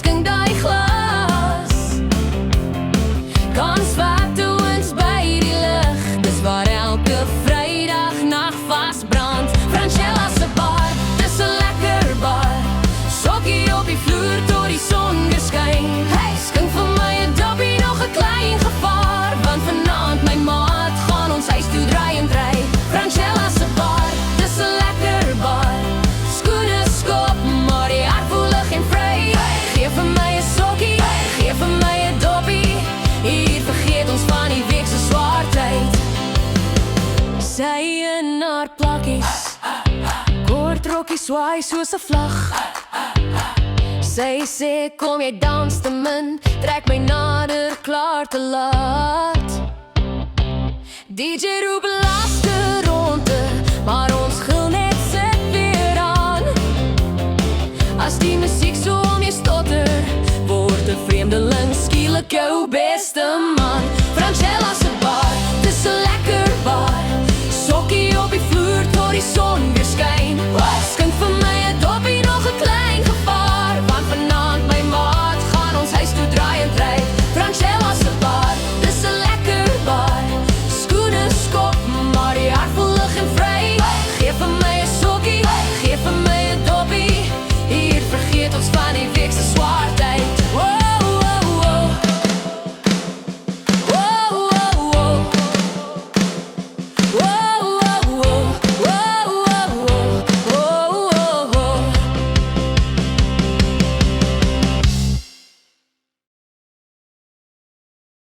skink daai glas. Kans wat ons by die lig, dis waar elke Vrydag nag vasbrand. Francella se bar, dis 'n lekker bar. Sokkie op die vloer tot die son geskyn. Hey, skink vir my 'n doppie, nog 'n klein gevaar, want vanaand my maat gaan ons huis toe draai en dry. Francella se bar, dis 'n lekker bar. Skoene skop, maar die hart voel lig en vry. Geef vir my 'n sokkie, geef vir my 'n doppie. Hier vergeet ons van die week se swaar tyd. Sy in haar plakkies, kort rokkie swaai soos 'n vlag. Sy sê kom jy dans te min, trek my nader, klaar te laat. DJ roep laste rol.